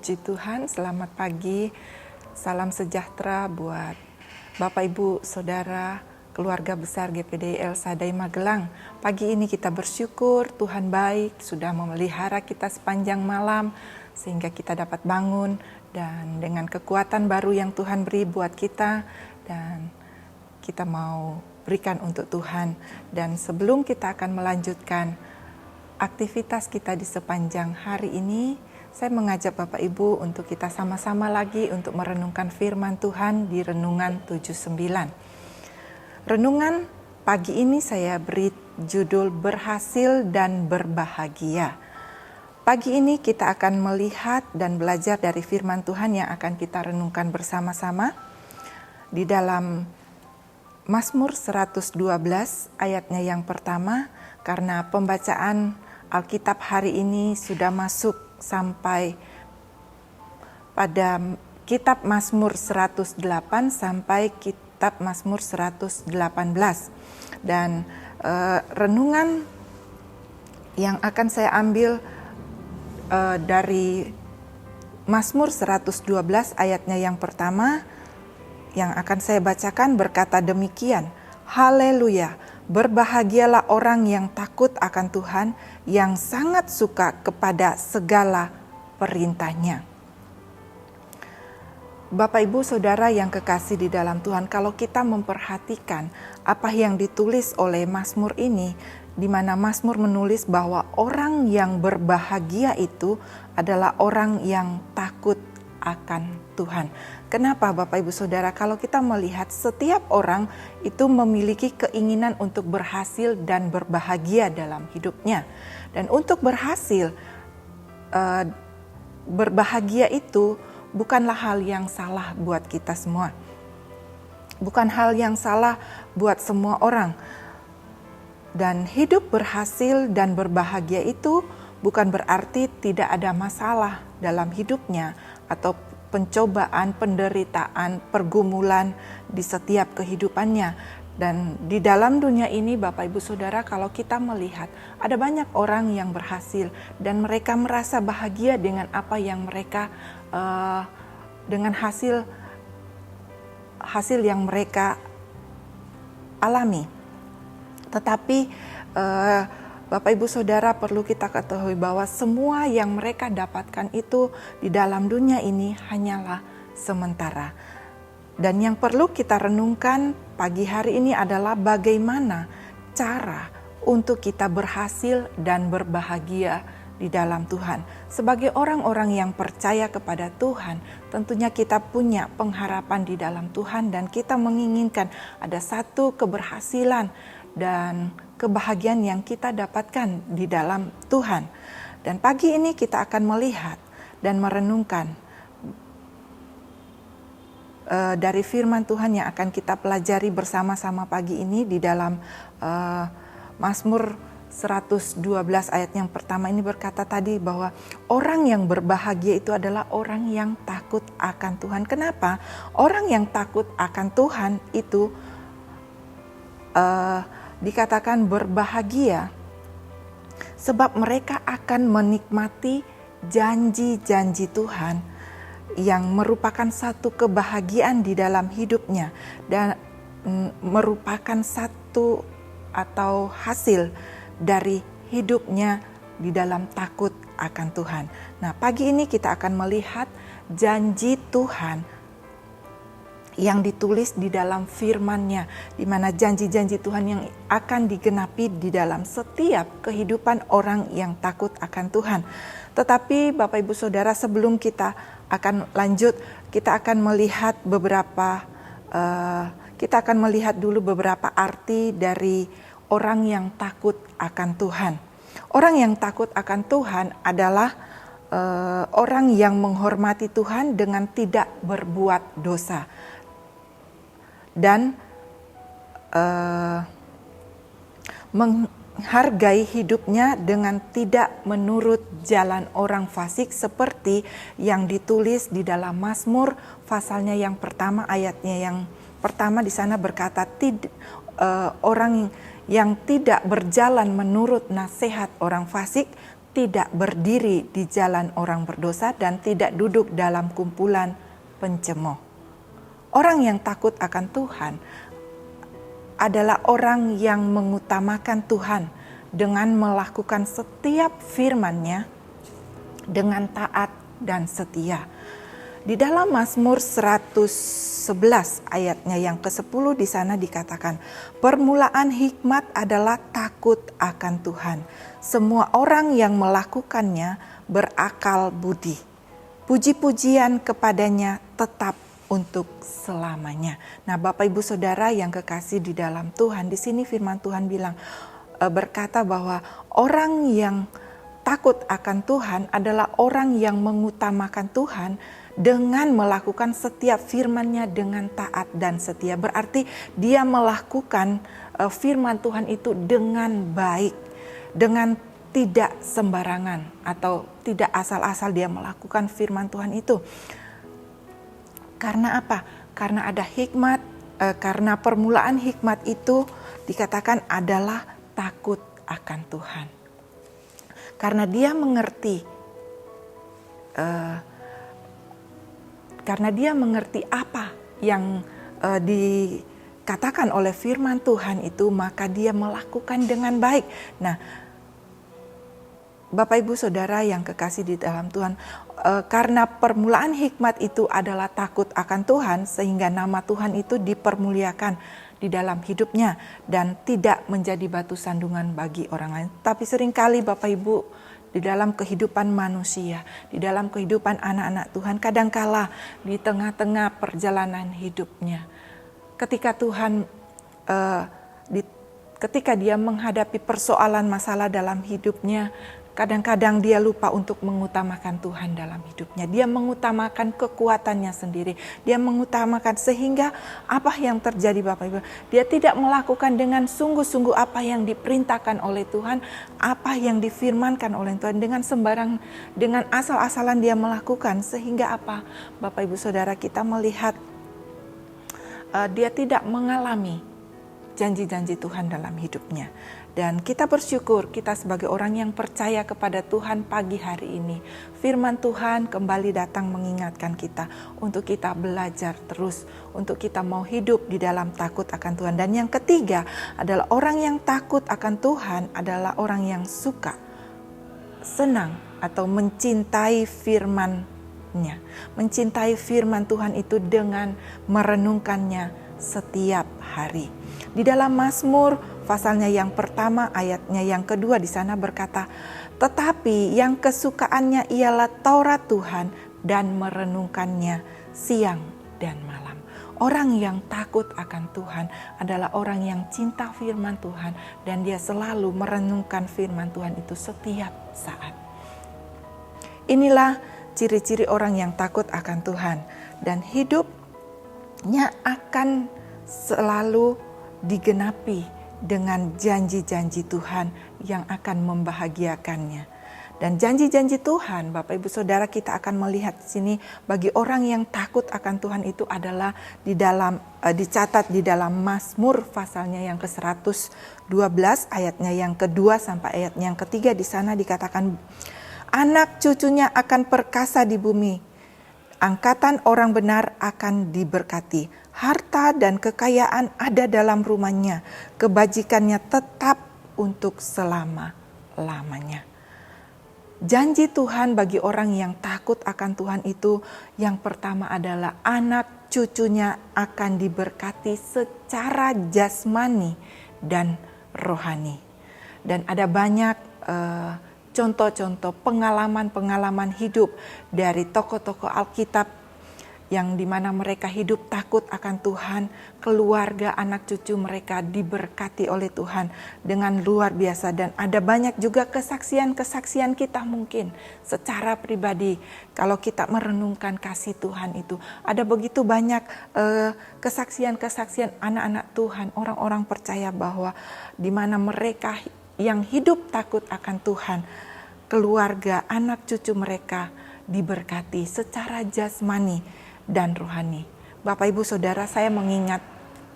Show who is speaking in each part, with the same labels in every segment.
Speaker 1: Puji Tuhan, selamat pagi, salam sejahtera buat Bapak Ibu, Saudara, keluarga besar GPD El Shaddai Magelang. Pagi ini kita bersyukur Tuhan baik, sudah memelihara kita sepanjang malam, sehingga kita dapat bangun, dan dengan kekuatan baru yang Tuhan beri buat kita, dan kita mau berikan untuk Tuhan. Dan sebelum kita akan melanjutkan aktivitas kita di sepanjang hari ini, saya mengajak Bapak Ibu untuk kita sama-sama lagi untuk merenungkan firman Tuhan di Renungan 79. Renungan pagi ini saya beri judul Berhasil dan Berbahagia. Pagi ini kita akan melihat dan belajar dari firman Tuhan yang akan kita renungkan bersama-sama di dalam Mazmur 112 ayatnya yang pertama, karena pembacaan Alkitab hari ini sudah masuk sampai pada kitab Mazmur 108 sampai kitab Mazmur 118. Dan renungan yang akan saya ambil dari Mazmur 112 ayatnya yang pertama, yang akan saya bacakan berkata demikian, Haleluya, berbahagialah orang yang takut akan Tuhan, yang sangat suka kepada segala perintahnya. Bapak Ibu Saudara yang kekasih di dalam Tuhan, kalau kita memperhatikan apa yang ditulis oleh Mazmur ini, di mana Mazmur menulis bahwa orang yang berbahagia itu adalah orang yang takut akan Tuhan. Kenapa Bapak Ibu Saudara? Kalau kita melihat setiap orang itu memiliki keinginan untuk berhasil dan berbahagia dalam hidupnya. Dan untuk berhasil, berbahagia itu bukanlah hal yang salah buat kita semua. Bukan hal yang salah buat semua orang. Dan hidup berhasil dan berbahagia itu bukan berarti tidak ada masalah dalam hidupnya atau pencobaan, penderitaan, pergumulan di setiap kehidupannya. Dan di dalam dunia ini Bapak Ibu Saudara, kalau kita melihat ada banyak orang yang berhasil dan mereka merasa bahagia dengan apa yang mereka dengan hasil yang mereka alami. Tetapi Bapak Ibu Saudara, perlu kita ketahui bahwa semua yang mereka dapatkan itu di dalam dunia ini hanyalah sementara. Dan yang perlu kita renungkan pagi hari ini adalah bagaimana cara untuk kita berhasil dan berbahagia di dalam Tuhan. Sebagai orang-orang yang percaya kepada Tuhan, tentunya kita punya pengharapan di dalam Tuhan dan kita menginginkan ada satu keberhasilan dan kebahagiaan yang kita dapatkan di dalam Tuhan. Dan pagi ini kita akan melihat dan merenungkan dari firman Tuhan yang akan kita pelajari bersama-sama pagi ini di dalam Mazmur 112 ayat yang pertama ini berkata tadi bahwa orang yang berbahagia itu adalah orang yang takut akan Tuhan. Kenapa? Orang yang takut akan Tuhan itu dikatakan berbahagia sebab mereka akan menikmati janji-janji Tuhan yang merupakan satu kebahagiaan di dalam hidupnya dan merupakan satu atau hasil dari hidupnya di dalam takut akan Tuhan. Nah, pagi ini kita akan melihat janji Tuhan yang ditulis di dalam firman-Nya, di mana janji-janji Tuhan yang akan digenapi di dalam setiap kehidupan orang yang takut akan Tuhan. Tetapi Bapak Ibu Saudara, sebelum kita akan lanjut, kita akan melihat dulu beberapa arti dari orang yang takut akan Tuhan. Orang yang takut akan Tuhan adalah orang yang menghormati Tuhan dengan tidak berbuat dosa dan menghargai hidupnya dengan tidak menurut jalan orang fasik, seperti yang ditulis di dalam Mazmur pasalnya yang pertama ayatnya yang pertama di sana berkata orang yang tidak berjalan menurut nasihat orang fasik, tidak berdiri di jalan orang berdosa, dan tidak duduk dalam kumpulan pencemooh. Orang yang takut akan Tuhan adalah orang yang mengutamakan Tuhan dengan melakukan setiap firman-Nya dengan taat dan setia. Di dalam Mazmur 111 ayatnya yang ke-10 di sana dikatakan, permulaan hikmat adalah takut akan Tuhan. Semua orang yang melakukannya berakal budi. Puji-pujian kepadanya tetap untuk selamanya. Nah, Bapak Ibu Saudara yang kekasih di dalam Tuhan, di sini firman Tuhan berkata bahwa orang yang takut akan Tuhan adalah orang yang mengutamakan Tuhan dengan melakukan setiap firman-Nya dengan taat dan setia. Berarti dia melakukan firman Tuhan itu dengan baik, dengan tidak sembarangan atau tidak asal-asal dia melakukan firman Tuhan itu. Karena apa? Karena ada hikmat, karena permulaan hikmat itu dikatakan adalah takut akan Tuhan. Karena dia mengerti apa yang dikatakan oleh firman Tuhan itu, maka dia melakukan dengan baik. Nah, Bapak Ibu Saudara yang kekasih di dalam Tuhan, karena permulaan hikmat itu adalah takut akan Tuhan, sehingga nama Tuhan itu dipermuliakan di dalam hidupnya dan tidak menjadi batu sandungan bagi orang lain. Tapi seringkali Bapak Ibu, di dalam kehidupan manusia, di dalam kehidupan anak-anak Tuhan, kadangkala di tengah-tengah perjalanan hidupnya, ketika ketika dia menghadapi persoalan masalah dalam hidupnya, kadang-kadang dia lupa untuk mengutamakan Tuhan dalam hidupnya. Dia mengutamakan kekuatannya sendiri. Dia mengutamakan, sehingga apa yang terjadi Bapak Ibu, dia tidak melakukan dengan sungguh-sungguh apa yang diperintahkan oleh Tuhan, apa yang difirmankan oleh Tuhan, dengan asal-asalan dia melakukan. Sehingga apa Bapak Ibu Saudara, kita melihat dia tidak mengalami janji-janji Tuhan dalam hidupnya. Dan kita bersyukur, kita sebagai orang yang percaya kepada Tuhan pagi hari ini, firman Tuhan kembali datang mengingatkan kita untuk kita belajar terus, untuk kita mau hidup di dalam takut akan Tuhan. Dan yang ketiga adalah orang yang takut akan Tuhan adalah orang yang suka, senang atau mencintai firman-Nya. Mencintai firman Tuhan itu dengan merenungkannya setiap hari. Di dalam Mazmur pasalnya yang pertama ayatnya yang kedua di sana berkata, tetapi yang kesukaannya ialah Taurat Tuhan dan merenungkannya siang dan malam. Orang yang takut akan Tuhan adalah orang yang cinta firman Tuhan dan dia selalu merenungkan firman Tuhan itu setiap saat. Inilah ciri-ciri orang yang takut akan Tuhan, dan hidupnya akan selalu digenapi dengan janji-janji Tuhan yang akan membahagiakannya. Dan janji-janji Tuhan, Bapak Ibu Saudara, kita akan melihat di sini bagi orang yang takut akan Tuhan itu adalah dicatat di dalam Mazmur pasalnya yang ke-112 ayatnya yang kedua sampai ayatnya yang ketiga. Di sana dikatakan, anak cucunya akan perkasa di bumi, angkatan orang benar akan diberkati. Harta dan kekayaan ada dalam rumahnya, kebajikannya tetap untuk selama-lamanya. Janji Tuhan bagi orang yang takut akan Tuhan itu, yang pertama adalah anak cucunya akan diberkati secara jasmani dan rohani. Dan ada banyak contoh-contoh pengalaman-pengalaman hidup dari tokoh-tokoh Alkitab yang dimana mereka hidup takut akan Tuhan, keluarga anak cucu mereka diberkati oleh Tuhan dengan luar biasa. Dan ada banyak juga kesaksian-kesaksian kita mungkin secara pribadi. Kalau kita merenungkan kasih Tuhan itu, ada begitu banyak kesaksian-kesaksian anak-anak Tuhan, orang-orang percaya bahwa dimana mereka yang hidup takut akan Tuhan, keluarga anak cucu mereka diberkati secara jasmani dan rohani. Bapak Ibu Saudara, saya mengingat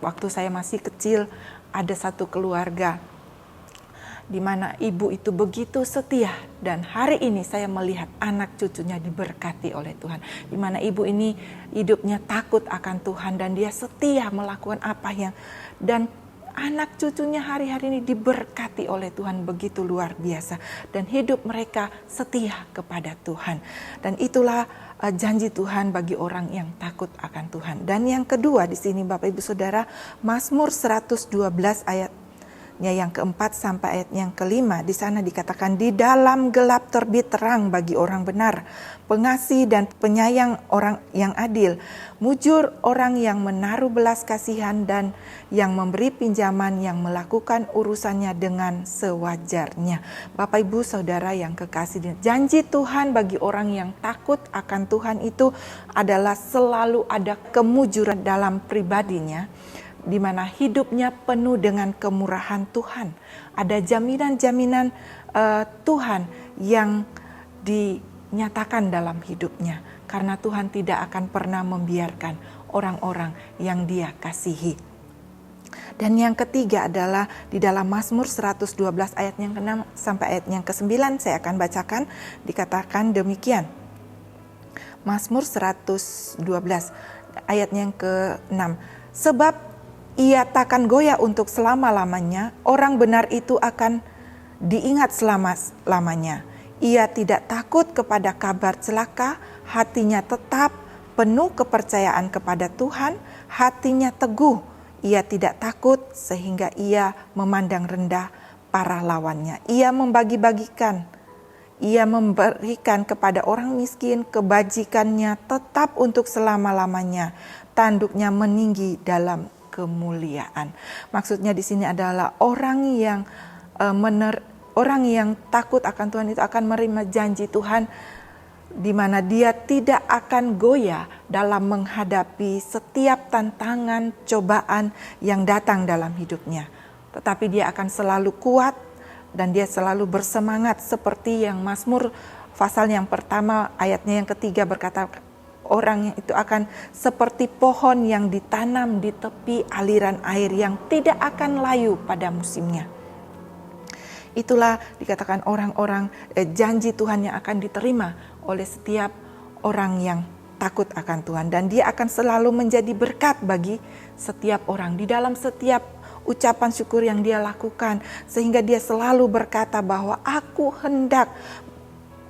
Speaker 1: waktu saya masih kecil ada satu keluarga di mana ibu itu begitu setia, dan hari ini saya melihat anak cucunya diberkati oleh Tuhan, di mana ibu ini hidupnya takut akan Tuhan dan dia setia melakukan apa yang, dan anak cucunya hari-hari ini diberkati oleh Tuhan begitu luar biasa, dan hidup mereka setia kepada Tuhan. Dan itulah janji Tuhan bagi orang yang takut akan Tuhan. Dan yang kedua di sini Bapak Ibu Saudara, Mazmur 112 ayatnya yang keempat sampai ayat yang kelima, di sana dikatakan, di dalam gelap terbit terang bagi orang benar, pengasih dan penyayang orang yang adil, mujur orang yang menaruh belas kasihan dan yang memberi pinjaman, yang melakukan urusannya dengan sewajarnya. Bapak Ibu Saudara yang kekasih, janji Tuhan bagi orang yang takut akan Tuhan itu adalah selalu ada kemujuran dalam pribadinya, di mana hidupnya penuh dengan kemurahan Tuhan. Ada jaminan-jaminan Tuhan yang dinyatakan dalam hidupnya, karena Tuhan tidak akan pernah membiarkan orang-orang yang Dia kasihi. Dan yang ketiga adalah di dalam Mazmur 112 ayat yang ke-6 sampai ayat yang ke-9, saya akan bacakan, dikatakan demikian. Mazmur 112 ayat yang ke-6, sebab Ia takkan goyah untuk selama-lamanya, orang benar itu akan diingat selama-lamanya. Ia tidak takut kepada kabar celaka, hatinya tetap penuh kepercayaan kepada Tuhan, hatinya teguh. Ia tidak takut sehingga ia memandang rendah para lawannya. Ia memberikan kepada orang miskin, kebajikannya tetap untuk selama-lamanya. Tanduknya meninggi dalam kemuliaan. Maksudnya di sini adalah orang yang takut akan Tuhan itu akan menerima janji Tuhan, di mana dia tidak akan goyah dalam menghadapi setiap tantangan, cobaan yang datang dalam hidupnya. Tetapi dia akan selalu kuat dan dia selalu bersemangat, seperti yang Mazmur pasal yang pertama ayatnya yang ketiga berkata, orang itu akan seperti pohon yang ditanam di tepi aliran air yang tidak akan layu pada musimnya. Itulah dikatakan orang-orang janji Tuhan yang akan diterima oleh setiap orang yang takut akan Tuhan. Dan dia akan selalu menjadi berkat bagi setiap orang di dalam setiap ucapan syukur yang dia lakukan. Sehingga dia selalu berkata bahwa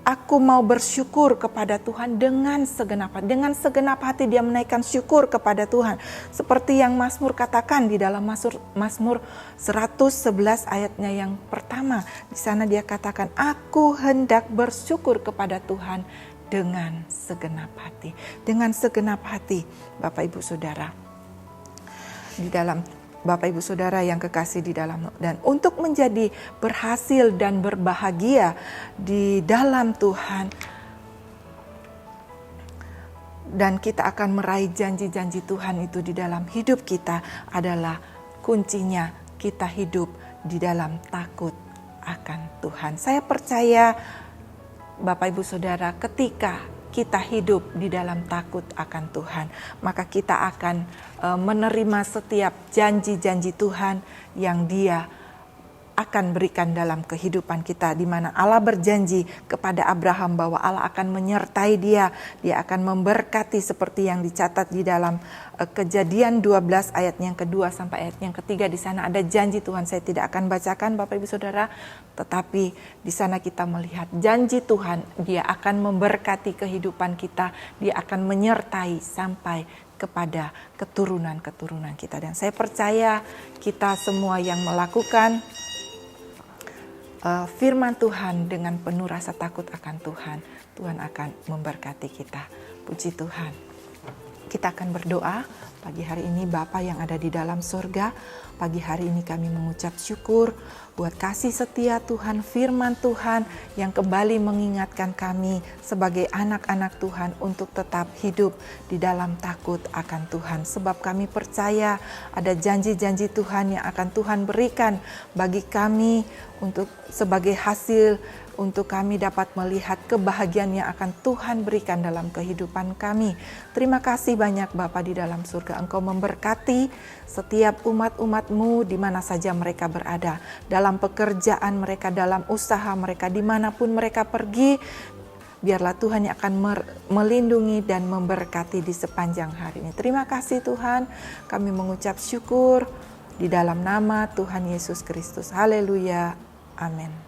Speaker 1: aku mau bersyukur kepada Tuhan dengan segenap hati. Dengan segenap hati dia menaikkan syukur kepada Tuhan. Seperti yang Mazmur katakan di dalam Mazmur 111 ayatnya yang pertama. Di sana dia katakan, aku hendak bersyukur kepada Tuhan dengan segenap hati. Dengan segenap hati, Bapak Ibu Saudara. Di dalam Bapak Ibu Saudara yang kekasih di dalam, dan untuk menjadi berhasil dan berbahagia di dalam Tuhan, dan kita akan meraih janji-janji Tuhan itu di dalam hidup kita, adalah kuncinya kita hidup di dalam takut akan Tuhan. Saya percaya Bapak Ibu Saudara, ketika kita hidup di dalam takut akan Tuhan, maka kita akan menerima setiap janji-janji Tuhan yang Dia akan berikan dalam kehidupan kita, di mana Allah berjanji kepada Abraham bahwa Allah akan menyertai dia akan memberkati, seperti yang dicatat di dalam Kejadian 12 ayat yang kedua sampai ayat yang ketiga. Di sana ada janji Tuhan, saya tidak akan bacakan Bapak Ibu Saudara, tetapi di sana kita melihat janji Tuhan, Dia akan memberkati kehidupan kita, Dia akan menyertai sampai kepada keturunan-keturunan kita. Dan saya percaya kita semua yang melakukan firman Tuhan dengan penuh rasa takut akan Tuhan, Tuhan akan memberkati kita. Puji Tuhan. Kita akan berdoa pagi hari ini. Bapa yang ada di dalam surga, pagi hari ini kami mengucap syukur buat kasih setia Tuhan, firman Tuhan yang kembali mengingatkan kami sebagai anak-anak Tuhan untuk tetap hidup di dalam takut akan Tuhan. Sebab kami percaya ada janji-janji Tuhan yang akan Tuhan berikan bagi kami untuk sebagai hasil untuk kami dapat melihat kebahagiaan yang akan Tuhan berikan dalam kehidupan kami. Terima kasih banyak Bapa di dalam surga. Engkau memberkati setiap umat-umat-Mu di mana saja mereka berada. Dalam pekerjaan mereka, dalam usaha mereka, dimanapun mereka pergi. Biarlah Tuhan yang akan melindungi dan memberkati di sepanjang hari ini. Terima kasih Tuhan, kami mengucap syukur di dalam nama Tuhan Yesus Kristus. Haleluya. Amin.